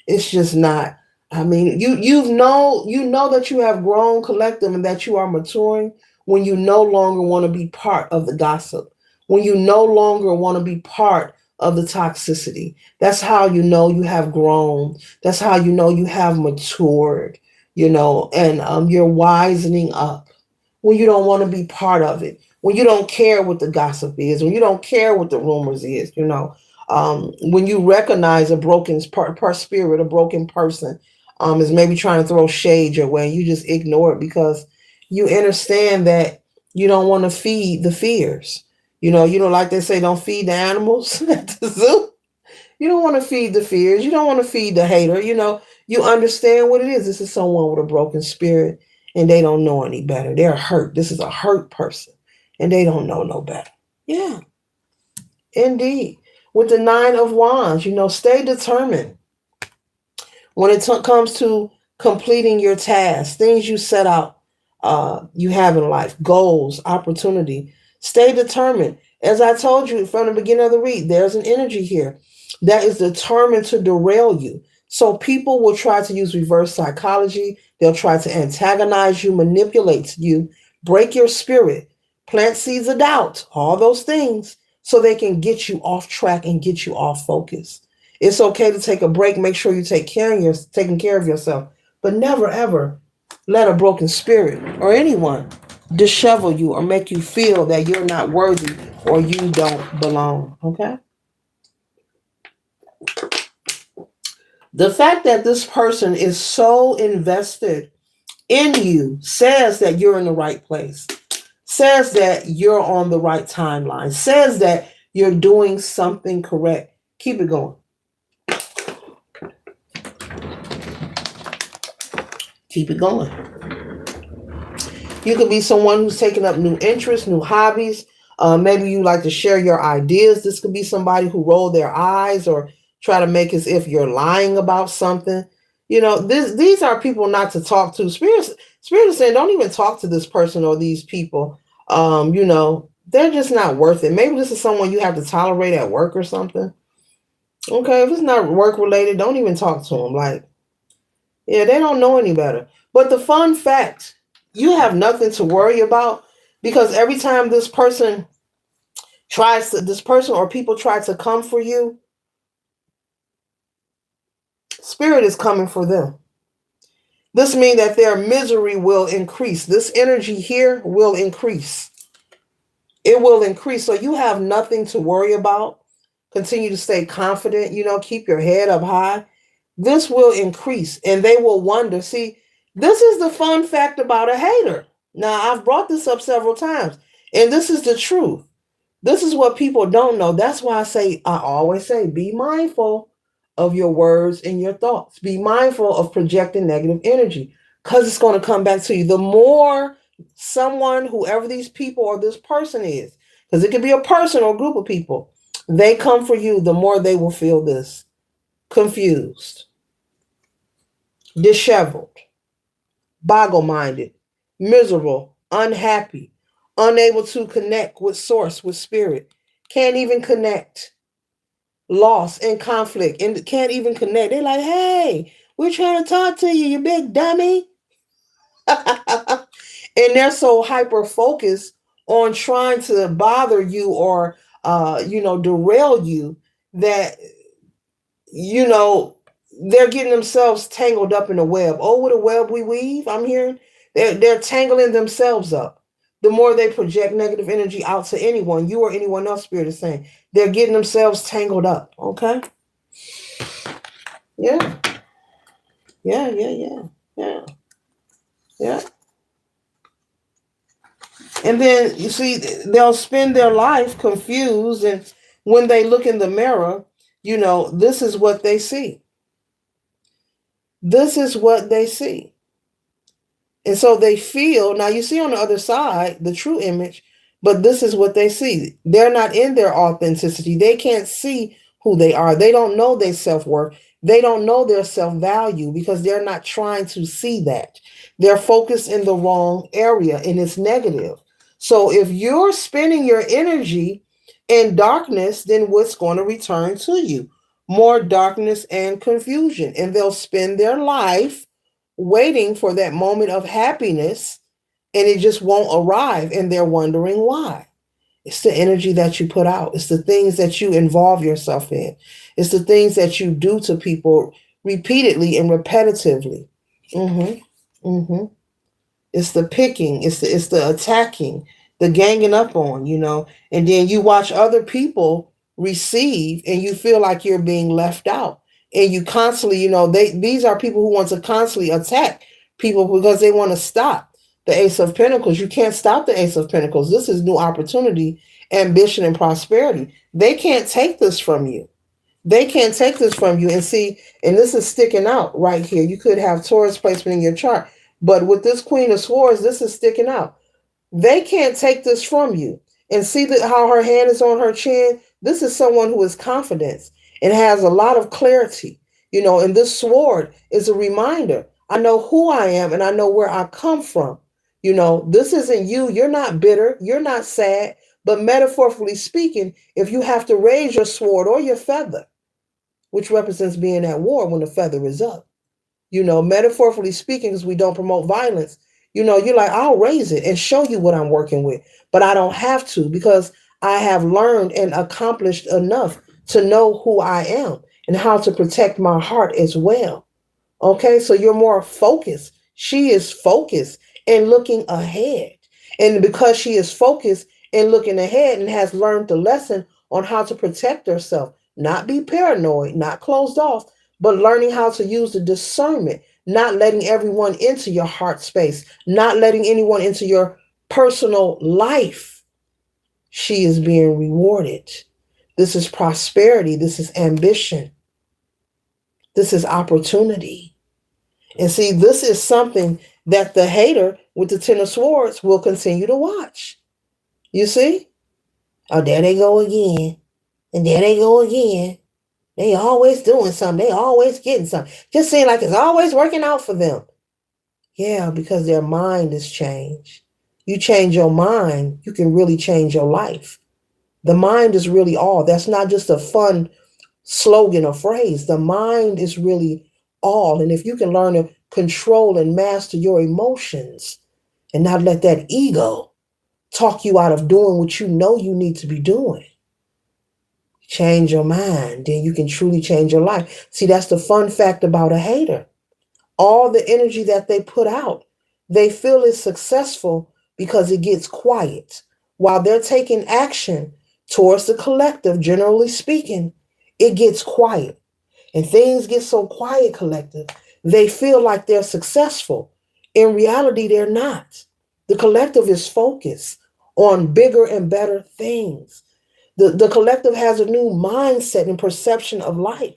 It's just not. I mean, you know that you have grown collective and that you are maturing when you no longer want to be part of the gossip, when you no longer want to be part of the toxicity. That's how you know you have grown. That's how you know you have matured, and you're wisening up when you don't want to be part of it, when you don't care what the gossip is, when you don't care what the rumors is, when you recognize a broken spirit, a broken person, is maybe trying to throw shade your way, you just ignore it because you understand that you don't want to feed the fears. Like they say, don't feed the animals at the zoo. You don't want to feed the fears. You don't want to feed the hater. You understand what it is. This is someone with a broken spirit and they don't know any better. They're hurt. This is a hurt person and they don't know no better. Yeah, indeed. With the 9 of Wands, stay determined when it comes to completing your tasks, things you set out, you have in life, goals, opportunity. Stay determined. As I told you from the beginning of the read, there's an energy here that is determined to derail you. So people will try to use reverse psychology. They'll try to antagonize you, manipulate you, break your spirit, plant seeds of doubt, all those things, so they can get you off track and get you off focus. It's okay to take a break. Make sure you taking care of yourself, but never ever let a broken spirit or anyone dishevel you or make you feel that you're not worthy or you don't belong. Okay. The fact that this person is so invested in you says that you're in the right place, says that you're on the right timeline, says that you're doing something correct. Keep it going. Keep it going. You could be someone who's taking up new interests, new hobbies. Maybe you like to share your ideas. This could be somebody who rolled their eyes or try to make as if you're lying about something. These are people not to talk to. Spirit is saying, don't even talk to this person or these people. They're just not worth it. Maybe this is someone you have to tolerate at work or something. Okay, if it's not work related, don't even talk to them. Yeah, they don't know any better. But the fun fact, you have nothing to worry about because every time this person or people try to come for you, spirit is coming for them. This means that their misery will increase. This energy here will increase. It will increase. So you have nothing to worry about. Continue to stay confident, keep your head up high. This will increase and they will wonder. See, this is the fun fact about a hater. Now, I've brought this up several times, and this is the truth. This is what people don't know. That's why I always say, be mindful of your words and your thoughts. Be mindful of projecting negative energy because it's going to come back to you. The more someone, whoever these people or this person is, because it could be a person or a group of people, they come for you, the more they will feel this confused, disheveled, boggle minded, miserable, unhappy, unable to connect with source, with spirit, can't even connect, lost in conflict, and can't even connect. They're like, hey, we're trying to talk to you, you big dummy. And they're so hyper focused on trying to bother you or derail you that you know, they're getting themselves tangled up in a web. Oh, what a web we weave, I'm hearing. They're tangling themselves up. The more they project negative energy out to anyone, you or anyone else, Spirit is saying, they're getting themselves tangled up. Okay? Yeah. Yeah, yeah, yeah. Yeah. Yeah. And then you see, they'll spend their life confused, and when they look in the mirror, this is what they see. This is what they see. And so they feel, now you see on the other side, the true image, but this is what they see. They're not in their authenticity. They can't see who they are. They don't know their self-worth. They don't know their self-value because they're not trying to see that. They're focused in the wrong area and it's negative. So if you're spending your energy in darkness, then what's going to return to you? More darkness and confusion. And they'll spend their life waiting for that moment of happiness and it just won't arrive and they're wondering why. It's the energy that you put out. It's the things that you involve yourself in. It's the things that you do to people repeatedly and repetitively. Mm-hmm. Mm-hmm. It's the picking, it's the attacking, the ganging up on, and then you watch other people receive and you feel like you're being left out. And you constantly, these are people who want to constantly attack people because they want to stop the Ace of Pentacles. You can't stop the Ace of Pentacles. This is new opportunity, ambition, and prosperity. They can't take this from you. They can't take this from you. And see, and this is sticking out right here. You could have Taurus placement in your chart, but with this Queen of Swords, this is sticking out. They can't take this from you. And see that how her hand is on her chin? This is someone who is confident and has a lot of clarity. And this sword is a reminder. I know who I am and I know where I come from. This isn't you. You're not bitter. You're not sad. But metaphorically speaking, if you have to raise your sword or your feather, which represents being at war when the feather is up, metaphorically speaking, because we don't promote violence, you're like, I'll raise it and show you what I'm working with. But I don't have to because I have learned and accomplished enough to know who I am and how to protect my heart as well. Okay, so you're more focused. She is focused and looking ahead. And because she is focused and looking ahead and has learned the lesson on how to protect herself, not be paranoid, not closed off, but learning how to use the discernment, not letting everyone into your heart space, not letting anyone into your personal life. She is being rewarded. This is prosperity. This is ambition. This is opportunity. And see, this is something that the hater with the Ten of Swords will continue to watch. You see? Oh, there they go again. And there they go again. They always doing something. They always getting something. Just seem like it's always working out for them. Yeah, because their mind is changed. You change your mind, you can really change your life. The mind is really all. That's not just a fun slogan or phrase. The mind is really all. And if you can learn to control and master your emotions and not let that ego talk you out of doing what you know you need to be doing, change your mind, then you can truly change your life. See, that's the fun fact about a hater. All the energy that they put out, they feel is successful because it gets quiet. While they're taking action towards the collective, generally speaking, it gets quiet. And things get so quiet, collective. They feel like they're successful. In reality, they're not. The collective is focused on bigger and better things. The collective has a new mindset and perception of life.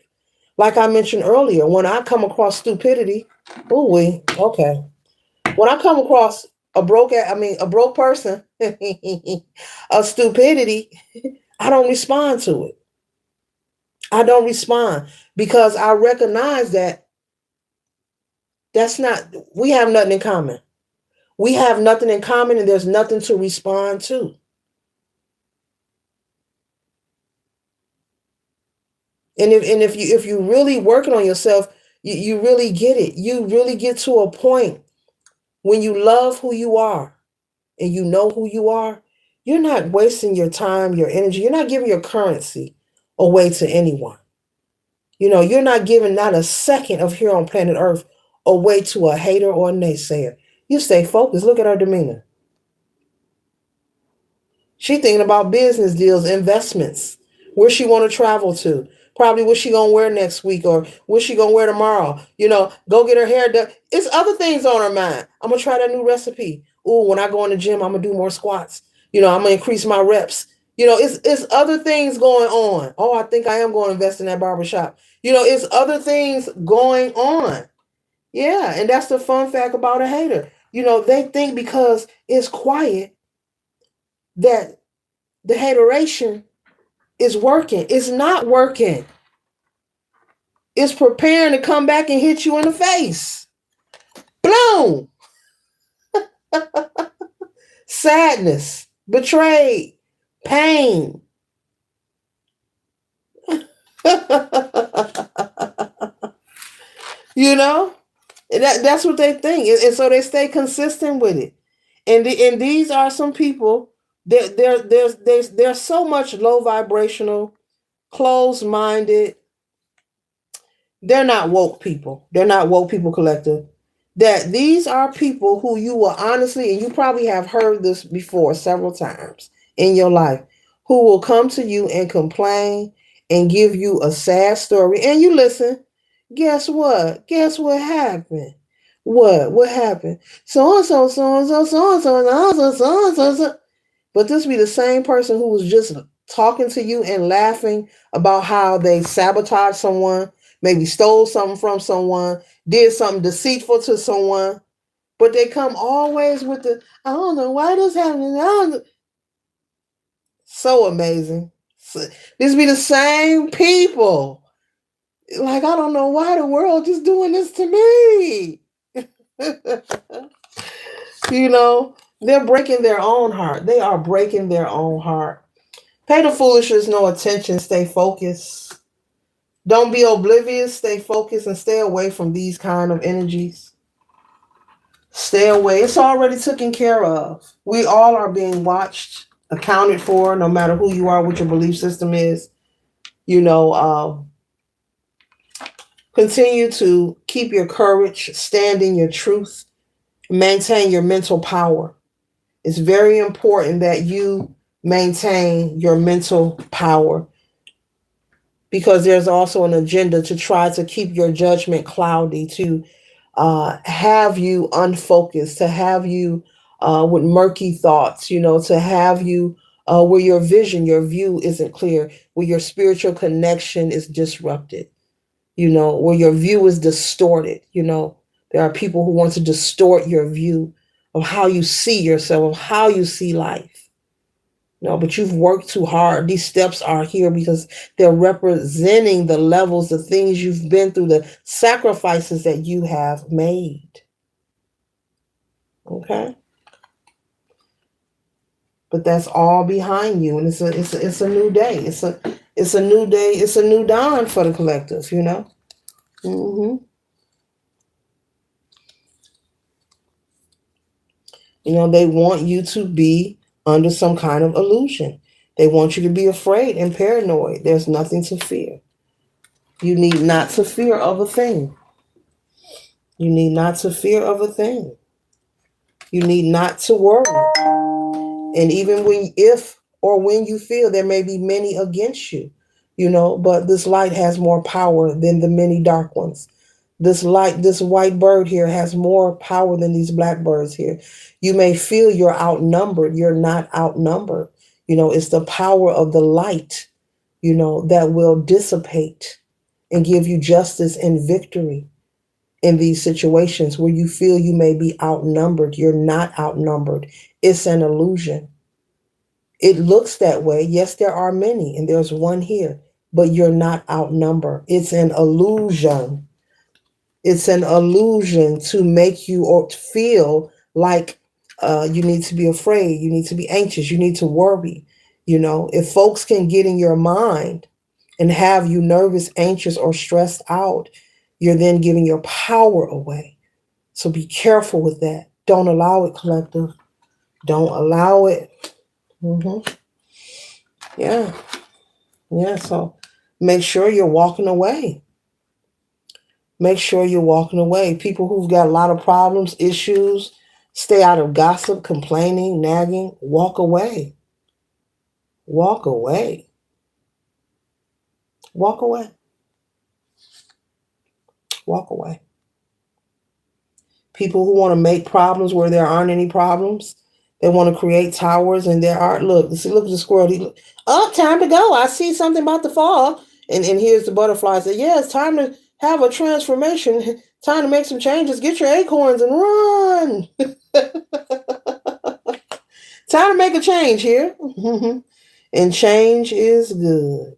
Like I mentioned earlier, when I come across stupidity, okay. When I come across a broke person, a stupidity, I don't respond to it. I don't respond because I recognize that that's not, we have nothing in common. We have nothing in common and there's nothing to respond to. And if you really working on yourself, you really get it. You really get to a point when you love who you are and you know who you are, you're not wasting your time, your energy, you're not giving your currency away to anyone. You're not giving not a second of here on planet Earth away to a hater or a naysayer. You stay focused. Look at her demeanor. She thinking about business deals, investments, where she want to travel to, probably what she gonna wear next week or what she gonna wear tomorrow. Go get her hair done. It's other things on her mind. I'm gonna try that new recipe. Ooh, when I go in the gym, I'm gonna do more squats. I'm gonna increase my reps. It's other things going on. Oh, I think I am going to invest in that barbershop. It's other things going on. Yeah, and that's the fun fact about a hater. They think because it's quiet that the hateration is working. It's not working. It's preparing to come back and hit you in the face. Boom! Sadness, betrayed, pain. That's what they think. And so they stay consistent with it. And these are some people, there's so much low vibrational, closed-minded. They're not woke people. They're not woke people collective. That these are people who you will honestly, and you probably have heard this before several times in your life, who will come to you and complain and give you a sad story. And you listen. Guess what? Guess what happened? What happened? So and so, so and so, so and so, so and so, so. But this be the same person who was just talking to you and laughing about how they sabotaged someone, maybe stole something from someone, did something deceitful to someone. But they come always with I don't know why this happened. So amazing. This be the same people. Like, I don't know why the world is doing this to me. They're breaking their own heart. They are breaking their own heart. Pay the foolishness no attention. Stay focused. Don't be oblivious. Stay focused and stay away from these kind of energies. Stay away. It's already taken care of. We all are being watched, accounted for, no matter who you are, what your belief system is. Continue to keep your courage, stand in your truth, maintain your mental power. It's very important that you maintain your mental power because there's also an agenda to try to keep your judgment cloudy, to have you unfocused, to have you with murky thoughts, to have you where your vision, your view isn't clear, where your spiritual connection is disrupted, where your view is distorted. There are people who want to distort your view of how you see yourself, of how you see life. But you've worked too hard. These steps are here because they're representing the levels, the things you've been through, the sacrifices that you have made. Okay? But that's all behind you, and it's a new day. It's a new day. It's a new dawn for the collective. Mm-hmm. They want you to be under some kind of illusion. They want you to be afraid and paranoid. There's nothing to fear. You need not to fear of a thing. You need not to fear of a thing. You need not to worry. And even if or when you feel there may be many against you, but this light has more power than the many dark ones. This light, this white bird here has more power than these black birds here. You may feel you're outnumbered. You're not outnumbered. It's the power of the light, that will dissipate and give you justice and victory in these situations where you feel you may be outnumbered. You're not outnumbered. It's an illusion. It looks that way. Yes, there are many, and there's one here, but you're not outnumbered. It's an illusion. It's an illusion to make you or feel like you need to be afraid, you need to be anxious, you need to worry. If folks can get in your mind and have you nervous, anxious, or stressed out, you're then giving your power away. So be careful with that. Don't allow it, collective. Don't allow it. hmm Yeah. Yeah. So make sure you're walking away. Make sure you're walking away. People who've got a lot of problems, issues, stay out of gossip, complaining, nagging. Walk away. Walk away. Walk away. Walk away. People who want to make problems where there aren't any problems. They want to create towers and there aren't. Look at the squirrel. Oh, time to go. I see something about to fall. And here's the butterfly. Say, yeah, it's time to have a transformation. Time to make some changes. Get your acorns and run. Time to make a change here. And change is good.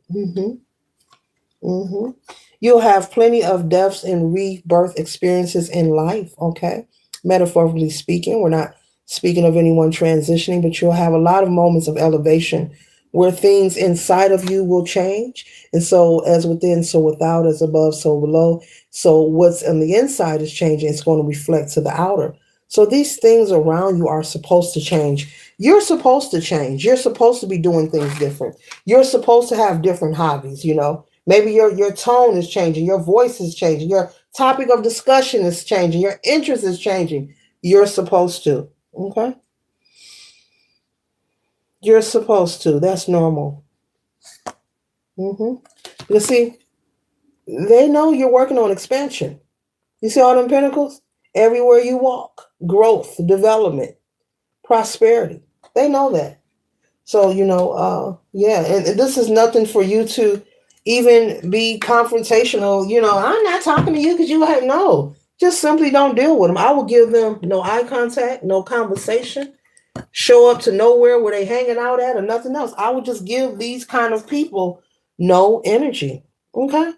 You'll have plenty of deaths and rebirth experiences in life, okay? Metaphorically speaking, we're not speaking of anyone transitioning, but you'll have a lot of moments of elevation where things inside of you will change. And so, as within, so without, as above, so below. So, what's on the inside is changing, it's going to reflect to the outer. So, these things around you are supposed to change. You're supposed to change. You're supposed to be doing things different. You're supposed to have different hobbies. Maybe your tone is changing, your voice is changing, your topic of discussion is changing, your interest is changing. You're supposed to. Okay? You're supposed to. That's normal. You see, they know you're working on expansion. You see all them pinnacles? Everywhere you walk, growth, development, prosperity. They know that. So, yeah, and this is nothing for you to even be confrontational. I'm not talking to you because you have no. Just simply don't deal with them. I will give them no eye contact, no conversation, show up to nowhere where they hanging out at or nothing else. I would just give these kind of people no energy. Okay?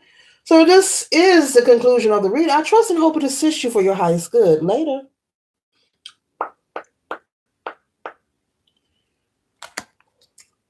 So this is the conclusion of the read. I trust and hope it assists you for your highest good. Later.